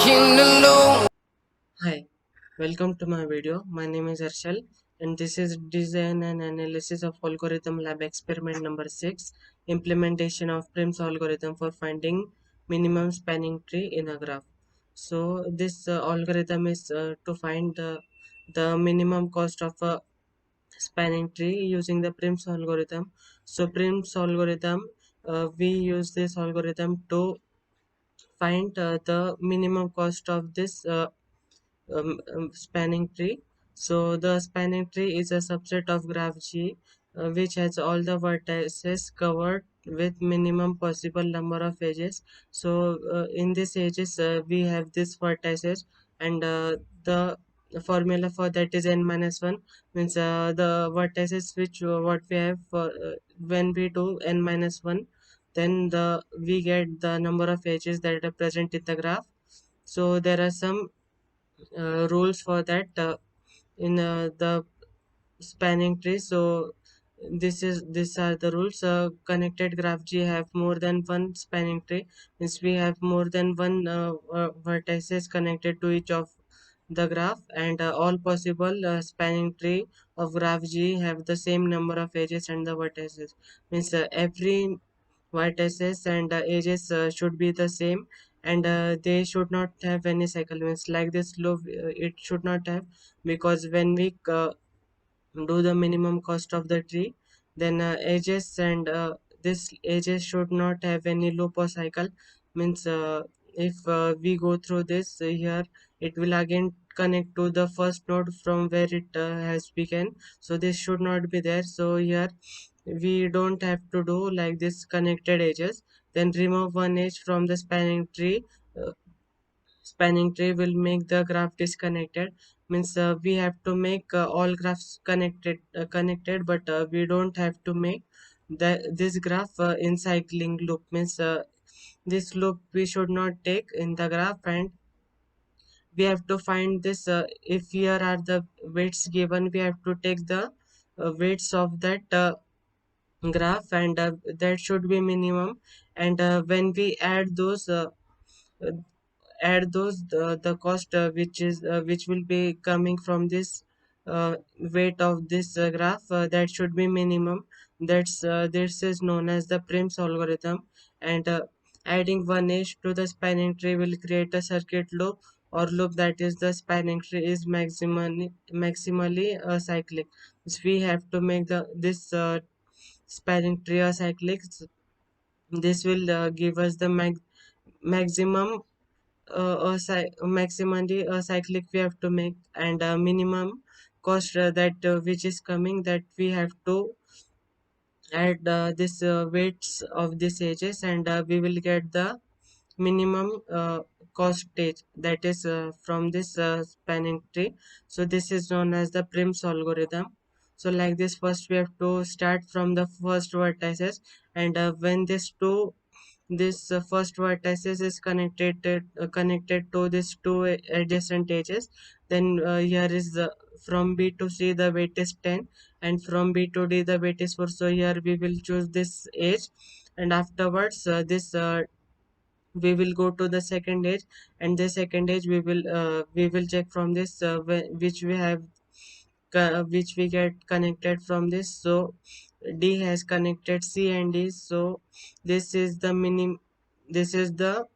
walking alone. Hi, welcome to my video. My name is Arshal and this is design and analysis of algorithm lab experiment number 6, implementation of Prim's algorithm for finding minimum spanning tree in a graph. So this algorithm is to find the minimum cost of a spanning tree using the Prim's algorithm. So Prim's algorithm, we use this algorithm to find the minimum cost of this spanning tree. So the spanning tree is a subset of graph G which has all the vertices covered with minimum possible number of edges. So in these edges we have these vertices and the formula for that is n minus 1 means the vertices which what we have for when we do n minus 1 then we get the number of edges that are present in the graph. So there are some rules for that in the spanning tree. So these are the rules. Connected graph G have more than one spanning tree means we have more than one vertices connected to each of the graph, and all possible spanning tree of graph G have the same number of edges and the vertices means every vertices and edges should be the same, and they should not have any cycle means like this loop it should not have, because when we do the minimum cost of the tree then edges and this edges should not have any loop or cycle means if we go through this here it will again connect to the first node from where it has begun. So this should not be there. So here we don't have to do like this connected edges, then remove one edge from the uh, spanning tree will make the graph disconnected means we have to make all graphs connected, but we don't have to make this graph in cycling loop means this loop we should not take in the graph, and we have to find this if here are the weights given we have to take the weights of that graph, and that should be minimum, and when we uh, add those the cost which will be coming from this weight of this graph that should be minimum. This is known as the Prim's algorithm, and adding one edge to the spanning tree will create a circuit loop or loop that is the spanning tree is maximally cyclic. So we have to make the this spanning tree cyclic. This will give us the maximum maximally cyclic we have to make, and minimum cost that which is coming that we have to add this weights of these edges, and we will get the minimum cost stage that is from this spanning tree. So this is known as the Prim's algorithm. So like this first we have to start from the first vertices, and when this first vertices is connected to these two adjacent edges, then here is the from B to C the weight is 10, and from B to D the weight is 4. So here we will choose this edge, and afterwards this we will go to the second edge, and the second edge we will check from this which we have which we get connected from this. So D has connected C and D, so this is the this is the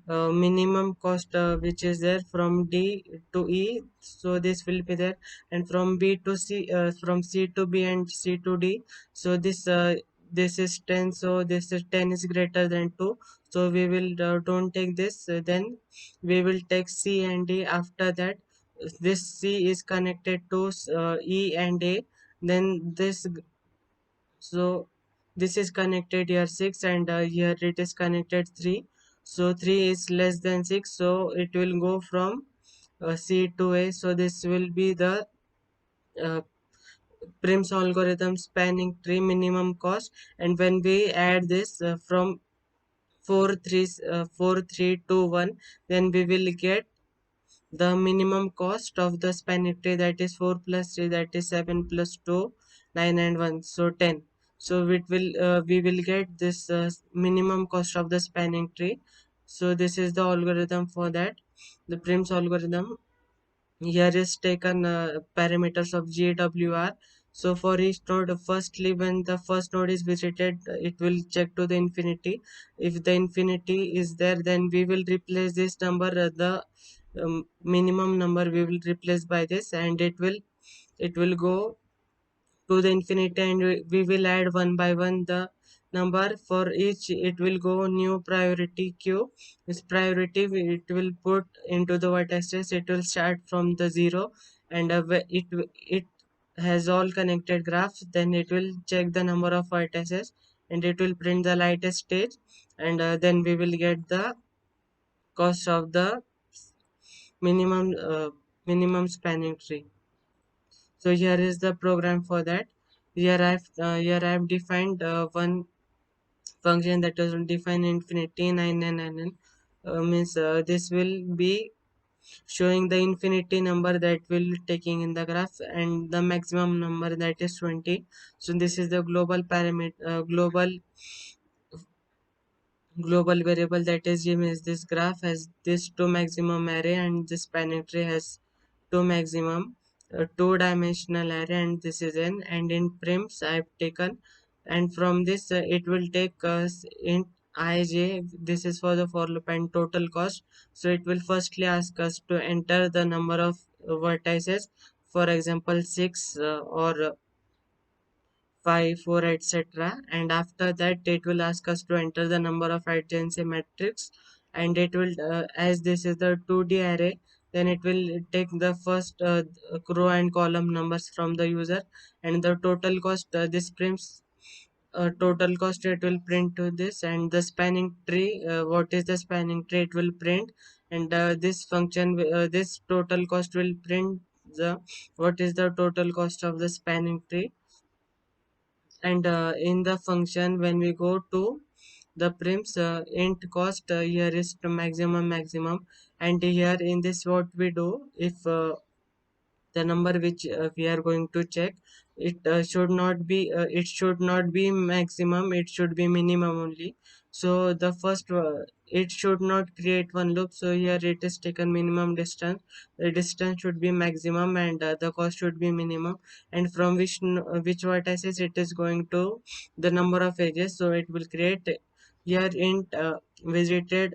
minimum cost which is there from D to E. So this will be there, and from B to C, from C to B and C to D. So this is 10, so this is 10 is greater than 2, so we will don't take this, then we will take C and D. After that this C is connected to E and A, then this, so this is connected here 6, and here it is connected 3. So 3 is less than 6, so it will go from C to A. So this will be the uh, Prim's algorithm spanning tree minimum cost, and when we add this from 4 3 2 1, then we will get the minimum cost of the spanning tree, that is 4 plus 3, that is 7 plus 2, 9 and 1, so 10. So it will we will get this minimum cost of the spanning tree. So this is the algorithm for that, the Prim's algorithm. Here is taken parameters of GWR. So for each node, firstly, when the first node is visited, it will check to the infinity. If the infinity is there, then we will replace this number, the minimum number we will replace by this, and it will go to the infinity, and we will add one by one the number for each. It will go new priority queue. This priority it will put into the vertices. It will start from the zero, and it has all connected graphs. Then it will check the number of vertices, and it will print the lightest stage, and then we will get the cost of the minimum minimum spanning tree. So here is the program for that. Here I've defined one function that is define infinity 999, means this will be showing the infinity number that will taking in the graph, and the maximum number that is 20. So this is the global parameter, global variable that is given as this graph has this two maximum array, and this spanning tree has two maximum two-dimensional array, and this is n, and in prims I've taken, and from this it will take us int ij. This is for the for loop and total cost. So it will firstly ask us to enter the number of vertices, for example 6 or 5, 4, etc. And after that, it will ask us to enter the number of adjacency matrix. And it will, as this is the 2D array, then it will take the first row and column numbers from the user, and the total cost, this prints total cost, it will print to this, and the spanning tree, what is the spanning tree, it will print, and this function, this total cost will print the what is the total cost of the spanning tree. And in the function, when we go to the prims, int cost, here is the maximum, and here in this what we do, if the number which we are going to check, it should not be maximum, it should be minimum only. So the first, it should not create one loop. So here it is taken minimum distance, the distance should be maximum, and the cost should be minimum, and from which vertices it is going to the number of edges. So it will create here int visited.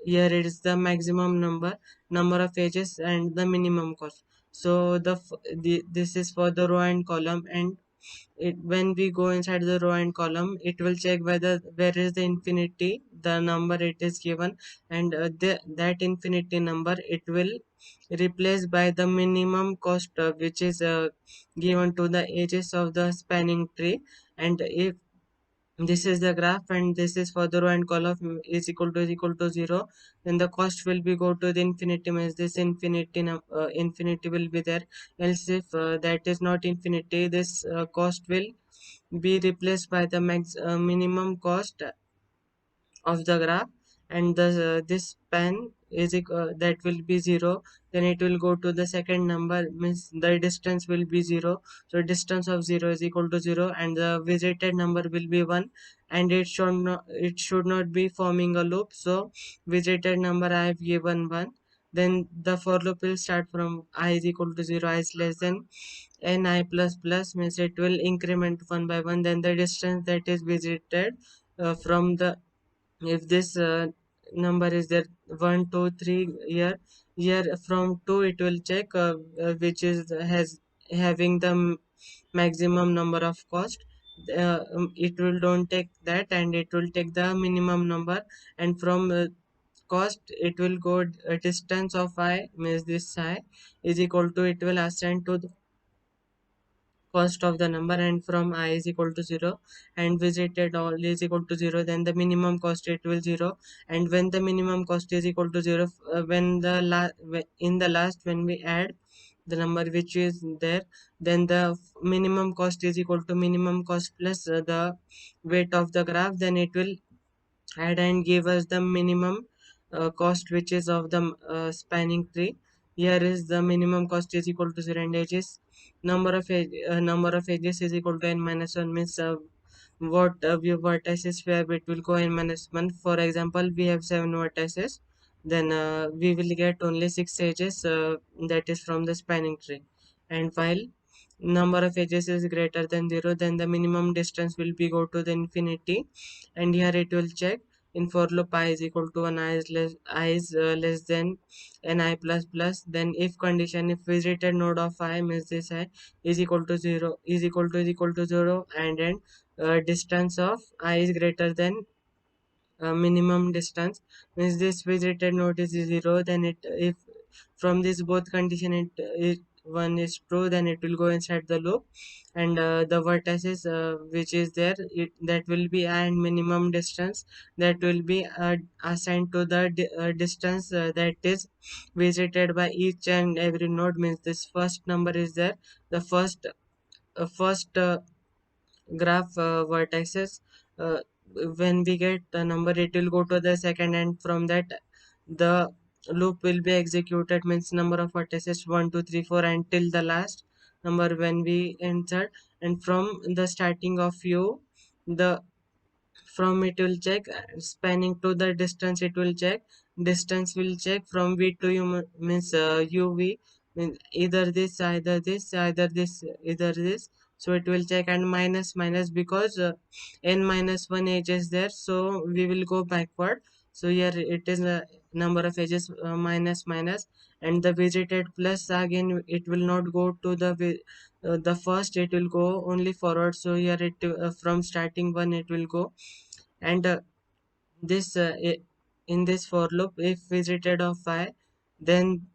Here it is the maximum number of edges and the minimum cost. So this is for the row and column, and when we go inside the row and column, it will check whether where is the infinity, the number it is given, and that infinity number it will replace by the minimum cost, which is given to the edges of the spanning tree. And if this is the graph, and this is for the row and column is equal to 0, then the cost will be go to the infinity, means this infinity will be there. Else if that is not infinity, this cost will be replaced by the minimum cost of the graph, and the this span that will be 0. Then it will go to the second number, means the distance will be 0. So distance of 0 is equal to 0, and the visited number will be 1, and it should not be forming a loop. So visited number I have given 1. Then the for loop will start from I is equal to 0, I is less than n I plus plus, means it will increment one by one. Then the distance that is visited from the, if this number is there 1 2 3, here from 2 it will check which is has having the maximum number of cost. It will don't take that, and it will take the minimum number, and from cost it will go distance of I, means this I is equal to, it will assign to the cost of the number, and from I is equal to 0, and visited all is equal to 0, then the minimum cost it will 0. And when the minimum cost is equal to 0, when the in the last, when we add the number which is there, then the minimum cost is equal to minimum cost plus the weight of the graph. Then it will add and give us the minimum cost which is of the spanning tree. Here is the minimum cost is equal to 0, and edges number of edges is equal to n minus 1, means what vertices where it will go in minus 1. For example, we have 7 vertices, then we will get only 6 edges, that is from the spanning tree. And while number of edges is greater than 0, then the minimum distance will be go to the infinity, and here it will check in for loop I is equal to an I is less than an I plus plus. Then if condition, if visited node of I means this I is equal to 0, is equal to 0, and then distance of I is greater than minimum distance means this visited node is 0, then it, if from this both condition it one is true, then it will go inside the loop, and the vertices which is there, that will be, and minimum distance that will be assigned to the distance that is visited by each and every node. Means this first number is there, the first graph vertices, uh, when we get the number it will go to the second, and from that the loop will be executed, means number of vertices 1 2 3 4 until the last number when we enter. And from the starting of u, the from it will check spanning to the distance, it will check distance will check from v to u, means uv means either this, so it will check, and minus minus because n minus 1 edges there, so we will go backward. So here it is a number of edges minus minus, and the visited plus again it will not go to the first, it will go only forward. So here it from starting one it will go, and this in this for loop if visited of I, then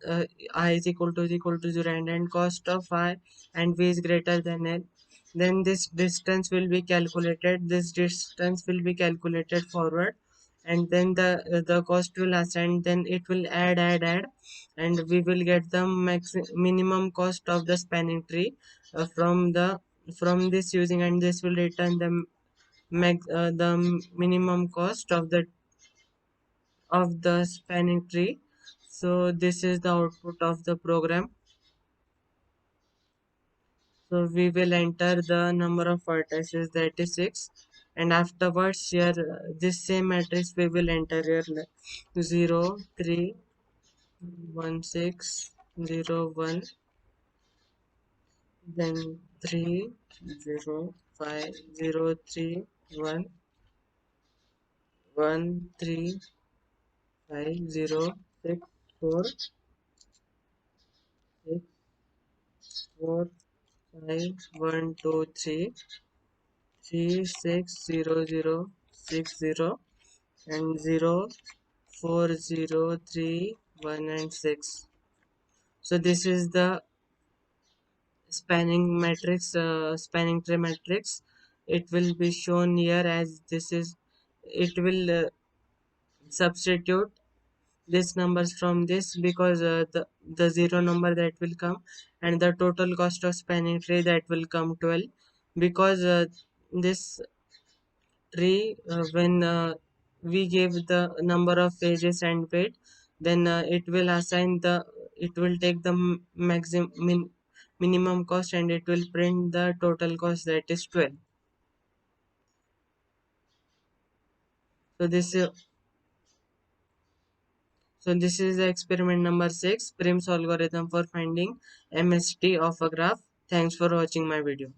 I is equal to 0, and cost of I and v is greater than n, then this distance will be calculated, forward, and then the cost will assign, then it will add, and we will get the minimum cost of the spanning tree from this using, and this will return the minimum cost of the spanning tree. So this is the output of the program. So we will enter the number of vertices, that is 6, and afterwards here this same matrix we will enter here, like 0 3 1 6 0 1, then 3 0 5 0 3 1 1 3 5 0 6 4 6 4 5 1 2 3 3 6 0 0 6 0, and 0 4 0 3 1 and 6. So this is the spanning tree matrix. It will be shown here as this is, it will substitute this numbers from this, because the zero number that will come, and the total cost of spanning tree that will come 12, because this tree when we give the number of pages and weight, then it will take the minimum cost, and it will print the total cost, that is 12. So this is the experiment number 6, Prim's algorithm for finding MST of a graph. Thanks for watching my video.